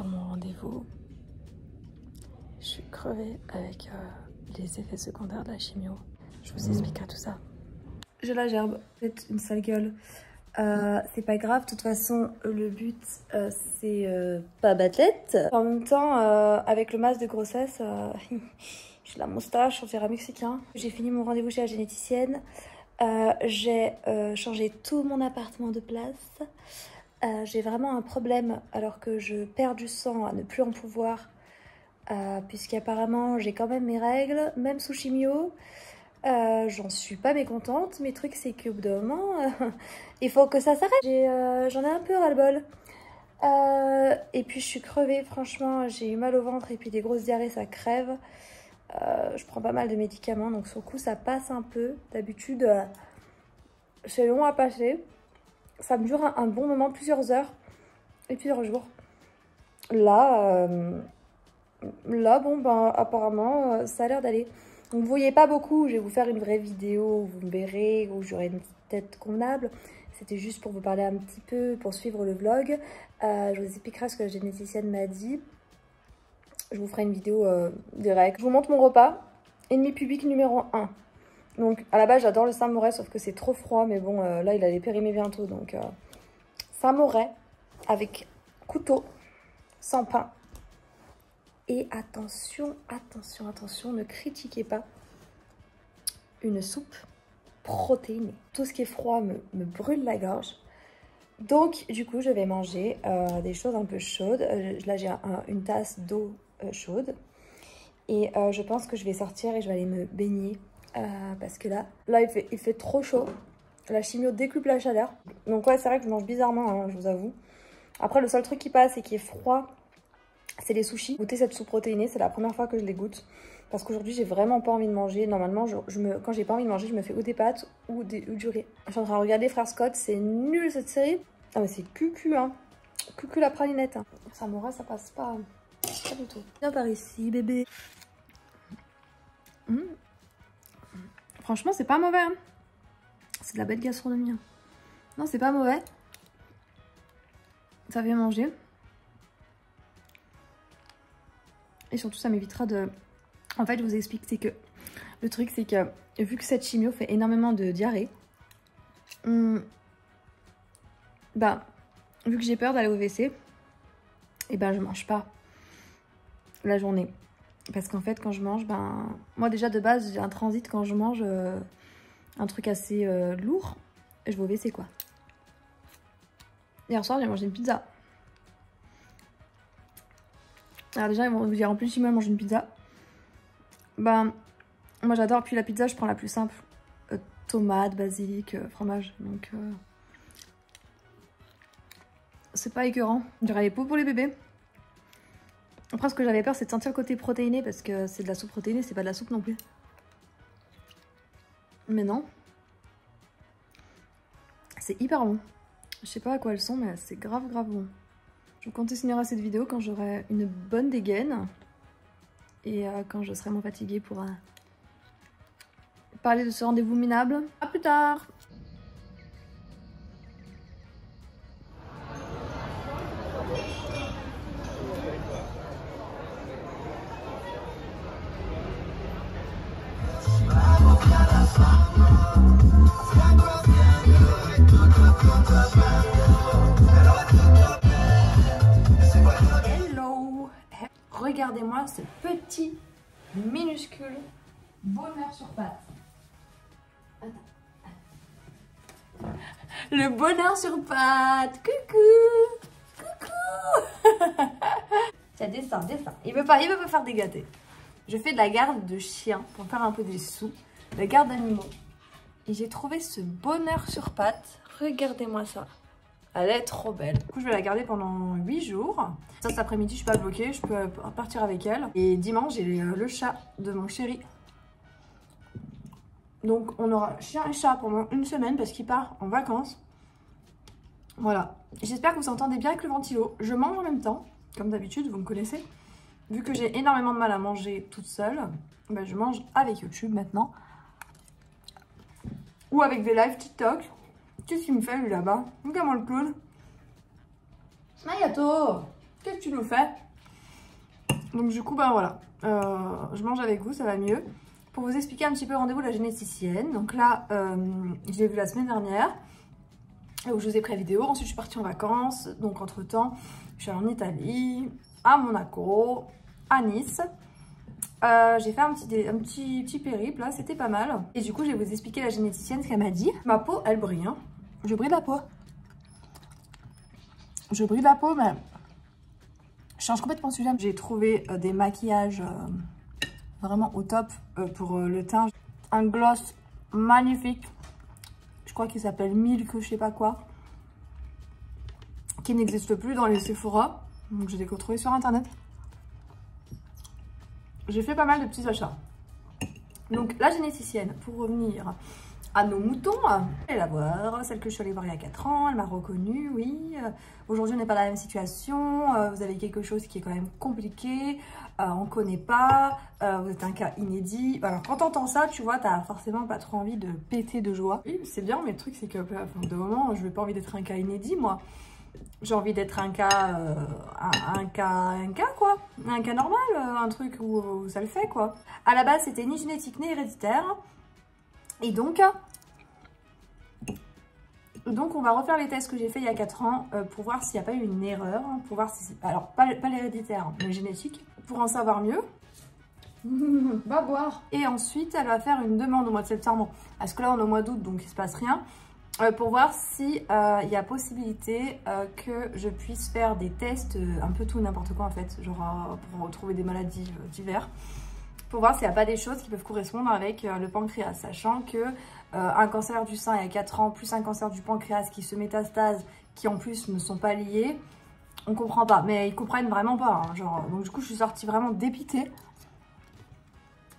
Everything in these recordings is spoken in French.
sur mon rendez-vous. Je suis crevée avec les effets secondaires de la chimio. Je vous expliquerai tout ça. J'ai la gerbe, c'est une sale gueule. C'est pas grave, de toute façon, le but c'est pas battlette. En même temps, avec le masque de grossesse, j'ai la moustache, on dirait mexicain. J'ai fini mon rendez-vous chez la généticienne. J'ai changé tout mon appartement de place. J'ai vraiment un problème alors que je perds du sang à ne plus en pouvoir. Puisqu'apparemment j'ai quand même mes règles, même sous chimio. J'en suis pas mécontente, mais le truc c'est qu'au bout d'un moment, il faut que ça s'arrête. J'en ai un peu ras-le-bol. Et puis je suis crevée, franchement, j'ai eu mal au ventre et puis des grosses diarrhées, ça crève. Je prends pas mal de médicaments, donc sur le coup ça passe un peu. D'habitude, c'est long à passer. Ça me dure un bon moment, plusieurs heures et plusieurs jours. Là, bon, ben apparemment, ça a l'air d'aller. Donc vous voyez pas beaucoup, je vais vous faire une vraie vidéo où vous me verrez, où j'aurai une petite tête convenable. C'était juste pour vous parler un petit peu, pour suivre le vlog. Je vous expliquerai ce que la généticienne m'a dit. Je vous ferai une vidéo directe. Je vous montre mon repas. Ennemi public numéro 1. Donc à la base j'adore le samouraï, sauf que c'est trop froid. Mais bon, là il allait périmer bientôt. Donc samouraï avec couteau, sans pain. Et attention, attention, attention, ne critiquez pas une soupe protéinée. Tout ce qui est froid me brûle la gorge. Donc, du coup, je vais manger des choses un peu chaudes. Là, j'ai une tasse d'eau chaude. Et je pense que je vais sortir et je vais aller me baigner. Parce que là il fait trop chaud. La chimio décuple la chaleur. Donc ouais, c'est vrai que je mange bizarrement, hein, je vous avoue. Après, le seul truc qui passe et qui est froid, c'est les sushis. Goûter cette soupe protéinée, c'est la première fois que je les goûte. Parce qu'aujourd'hui, j'ai vraiment pas envie de manger. Normalement, quand j'ai pas envie de manger, je me fais ou des pâtes ou du riz. Je suis en train de regarder Frère Scott. C'est nul cette série. Ah mais c'est cucu, hein. Cucu la pralinette. Hein. Samouraï, ça passe pas. Pas du tout. Viens par ici, bébé. Franchement, c'est pas mauvais. Hein. C'est de la belle gastronomie. Hein. Non, c'est pas mauvais. Ça fait manger. Et surtout, ça m'évitera de... En fait, je vous explique, c'est que... Le truc, c'est que vu que cette chimio fait énormément de diarrhée, bah, vu que j'ai peur d'aller au WC, et ben je mange pas la journée. Parce qu'en fait, quand je mange, ben... Moi, déjà, de base, j'ai un transit quand je mange un truc assez lourd. Je vais au WC, quoi. Hier soir, j'ai mangé une pizza. Alors déjà, ils vont vous dire, en plus, si moi, je mange une pizza. Ben, moi, j'adore. Puis la pizza, je prends la plus simple. Tomate, basilic, fromage. Donc, c'est pas écœurant. On dirait les pots pour les bébés. Après, ce que j'avais peur, c'est de sentir le côté protéiné. Parce que c'est de la soupe protéinée, c'est pas de la soupe non plus. Mais non. C'est hyper bon. Je sais pas à quoi elles sont, mais c'est grave bon. Je continuerai cette vidéo quand j'aurai une bonne dégaine. Et quand je serai moins fatiguée pour parler de ce rendez-vous minable. A plus tard! Hello! Regardez-moi ce petit, minuscule bonheur sur pattes. Le bonheur sur pattes. Coucou. Coucou. Tiens, descends. Il veut pas faire des gâtés. Je fais de la garde de chien pour faire un peu des sous. La garde d'animaux. Et j'ai trouvé ce bonheur sur pattes. Regardez-moi ça. Elle est trop belle. Du coup, je vais la garder pendant 8 jours. Ça, cet après-midi, je suis pas bloquée. Je peux partir avec elle. Et dimanche, j'ai le chat de mon chéri. Donc, on aura chien et chat pendant une semaine parce qu'il part en vacances. Voilà. J'espère que vous entendez bien avec le ventilo. Je mange en même temps, comme d'habitude, vous me connaissez. Vu que j'ai énormément de mal à manger toute seule, ben, je mange avec YouTube maintenant. Ou avec des lives TikTok. Qu'est-ce qu'il me fait lui là-bas? Regarde-moi le clown. Mayato! qu'est-ce que tu nous fais? Donc du coup, ben voilà, je mange avec vous, ça va mieux. Pour vous expliquer un petit peu le rendez-vous de la généticienne. Donc là, je l'ai vu la semaine dernière, où je vous ai pris la vidéo. Ensuite, je suis partie en vacances. Donc entre-temps, je suis allée en Italie, à Monaco, à Nice. J'ai fait un petit périple, là, c'était pas mal. Et du coup, je vais vous expliquer la généticienne, ce qu'elle m'a dit. Ma peau, elle brille, hein. Je brille la peau. Je brille la peau, mais je change complètement de sujet. J'ai trouvé des maquillages vraiment au top pour le teint. Un gloss magnifique. Je crois qu'il s'appelle Milk, je sais pas quoi. Qui n'existe plus dans les Sephora. Donc je l'ai retrouvé sur internet. J'ai fait pas mal de petits achats. Donc la généticienne, pour revenir à nos moutons, elle la voir, celle que je suis allée voir il y a 4 ans, elle m'a reconnue, oui. Aujourd'hui on n'est pas dans la même situation, vous avez quelque chose qui est quand même compliqué, on ne connaît pas, vous êtes un cas inédit. Alors quand t'entends ça, tu vois, t'as forcément pas trop envie de péter de joie. Oui, c'est bien, mais le truc c'est que de moment, je n'ai pas envie d'être un cas inédit, moi. J'ai envie d'être un cas, un cas quoi, un cas normal, un truc où ça le fait quoi. À la base, c'était ni génétique ni héréditaire. Et donc on va refaire les tests que j'ai fait il y a 4 ans pour voir s'il n'y a pas eu une erreur, pour voir si... Alors, pas l'héréditaire, mais génétique, pour en savoir mieux. Va boire. Et ensuite, elle va faire une demande au mois de septembre, parce que là, on est au mois d'août, donc il ne se passe rien, pour voir si il y a possibilité que je puisse faire des tests, un peu tout n'importe quoi en fait, genre pour retrouver des maladies diverses. Pour voir s'il n'y a pas des choses qui peuvent correspondre avec le pancréas, sachant que un cancer du sein il y a 4 ans, plus un cancer du pancréas qui se métastase, qui en plus ne sont pas liés, on comprend pas, mais ils comprennent vraiment pas, hein, genre, donc du coup je suis sortie vraiment dépitée.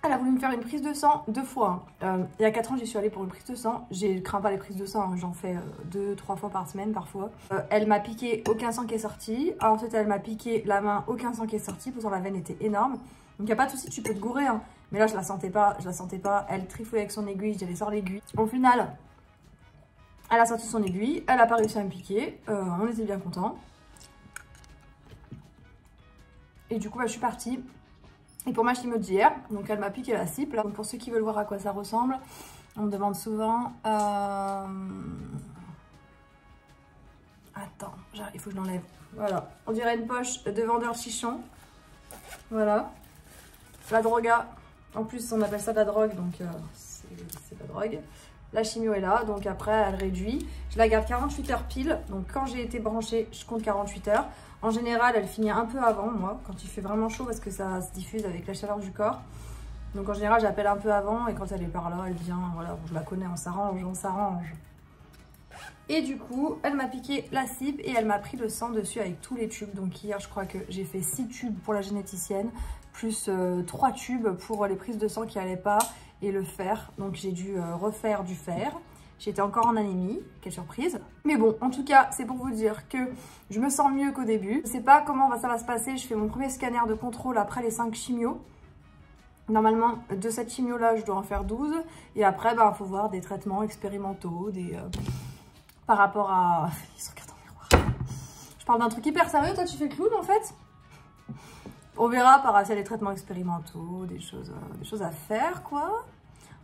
Elle a voulu me faire une prise de sang 2 fois, hein. Il y a 4 ans j'y suis allée pour une prise de sang, je crains pas les prises de sang, hein. J'en fais 2-3 fois par semaine parfois. Elle m'a piqué, aucun sang qui est sorti, ensuite elle m'a piqué la main, aucun sang qui est sorti, pourtant la veine était énorme. Donc il n'y a pas de souci, tu peux te gourer, hein. Mais là je la sentais pas, elle trifouillait avec son aiguille, j'allais sur l'aiguille. Au final, elle a sorti son aiguille, elle a pas réussi à me piquer, on était bien contents. Et du coup bah, je suis partie. Et pour ma chimio d'hier, donc elle m'a piqué la cible. Donc pour ceux qui veulent voir à quoi ça ressemble, on me demande souvent... Attends, il faut que je l'enlève. Voilà, on dirait une poche de vendeur chichon. Voilà. La droga, en plus on appelle ça de la drogue, donc c'est de la drogue. La chimio est là, donc après elle réduit. Je la garde 48 heures pile, donc quand j'ai été branchée, je compte 48 heures. En général, elle finit un peu avant, moi, quand il fait vraiment chaud, parce que ça se diffuse avec la chaleur du corps. Donc en général, j'appelle un peu avant, et quand elle est par là, elle vient, voilà, je la connais, on s'arrange, on s'arrange. Et du coup, elle m'a piqué la cible et elle m'a pris le sang dessus avec tous les tubes. Donc hier, je crois que j'ai fait 6 tubes pour la généticienne, plus 3 tubes pour les prises de sang qui n'allaient pas et le fer. Donc j'ai dû refaire du fer. J'étais encore en anémie, quelle surprise. Mais bon, en tout cas, c'est pour vous dire que je me sens mieux qu'au début. Je ne sais pas comment ça va se passer. Je fais mon premier scanner de contrôle après les 5 chimios. Normalement, de cette chimio-là, je dois en faire 12. Et après, bah, faut voir des traitements expérimentaux, par rapport à... Il se regarde dans le miroir. Je parle d'un truc hyper sérieux, toi tu fais clown en fait. On verra par rapport à les traitements expérimentaux, des choses à faire quoi.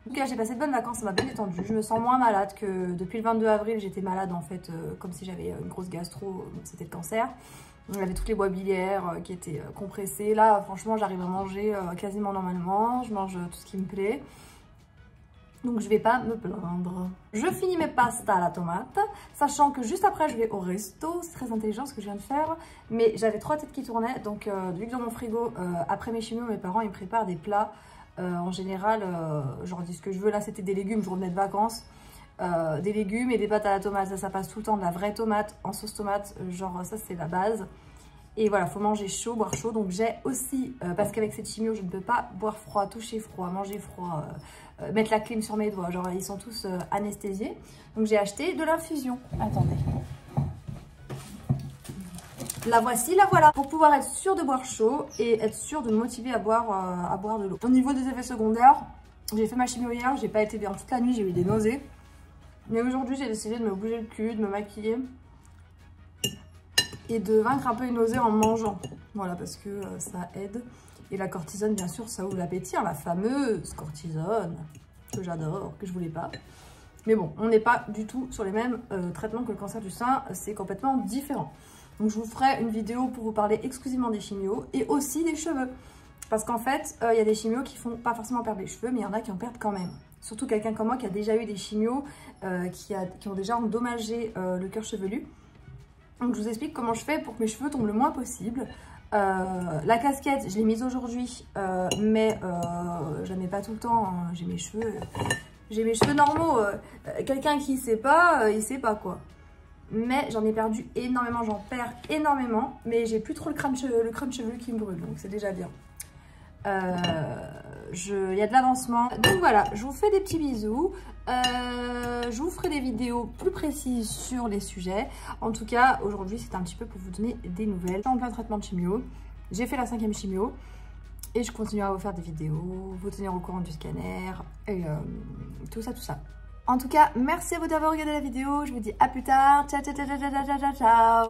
En tout cas, j'ai passé de bonnes vacances, ça m'a bien détendu. Je me sens moins malade que depuis le 22 avril, j'étais malade en fait, comme si j'avais une grosse gastro, c'était le cancer. On avait toutes les voies biliaires qui étaient compressées. Là, franchement, j'arrive à manger quasiment normalement. Je mange tout ce qui me plaît. Donc, je vais pas me plaindre. Je finis mes pastas à la tomate, sachant que juste après, je vais au resto. C'est très intelligent ce que je viens de faire. Mais j'avais 3 têtes qui tournaient. Donc, vu que dans mon frigo, après mes chimios, mes parents, ils me préparent des plats. En général, je leur dis ce que je veux. Là, c'était des légumes, je revenais de vacances. Des légumes et des pâtes à la tomate, ça passe tout le temps. De la vraie tomate en sauce tomate, genre ça, c'est la base. Et voilà, faut manger chaud, boire chaud. Donc j'ai aussi, parce qu'avec cette chimio, je ne peux pas boire froid, toucher froid, manger froid, mettre la clim sur mes doigts. Genre, ils sont tous anesthésiés. Donc j'ai acheté de l'infusion. Attendez. La voici, la voilà. Pour pouvoir être sûr de boire chaud et être sûr de me motiver à boire de l'eau. Au niveau des effets secondaires, j'ai fait ma chimio hier, j'ai pas été bien toute la nuit, j'ai eu des nausées. Mais aujourd'hui, j'ai décidé de me bouger le cul, de me maquiller. et de vaincre un peu une nausée en mangeant. Voilà, parce que ça aide. Et la cortisone, bien sûr, ça ouvre l'appétit, hein, la fameuse cortisone que j'adore, que je voulais pas. Mais bon, on n'est pas du tout sur les mêmes traitements que le cancer du sein, c'est complètement différent. Donc je vous ferai une vidéo pour vous parler exclusivement des chimios et aussi des cheveux. Parce qu'en fait, il y a des chimios qui font pas forcément perdre les cheveux, mais il y en a qui en perdent quand même. Surtout quelqu'un comme moi qui a déjà eu des chimios, qui ont déjà endommagé le cuir chevelu. Donc je vous explique comment je fais pour que mes cheveux tombent le moins possible. La casquette, je l'ai mise aujourd'hui, mais je la mets pas tout le temps, hein. J'ai mes cheveux normaux. Quelqu'un qui sait pas, il sait pas quoi. Mais j'en ai perdu énormément, j'en perds énormément, mais j'ai plus trop le crâne chevelu qui me brûle, donc c'est déjà bien. Il y a de l'avancement. Donc voilà, je vous fais des petits bisous. Je vous ferai des vidéos plus précises sur les sujets. En tout cas, aujourd'hui, c'est un petit peu pour vous donner des nouvelles. Je suis en plein traitement de chimio. J'ai fait la 5e chimio. Et je continue à vous faire des vidéos, vous tenir au courant du scanner, et tout ça, tout ça. En tout cas, merci à vous d'avoir regardé la vidéo. Je vous dis à plus tard. Ciao, ciao, ciao, ciao, ciao, ciao, ciao.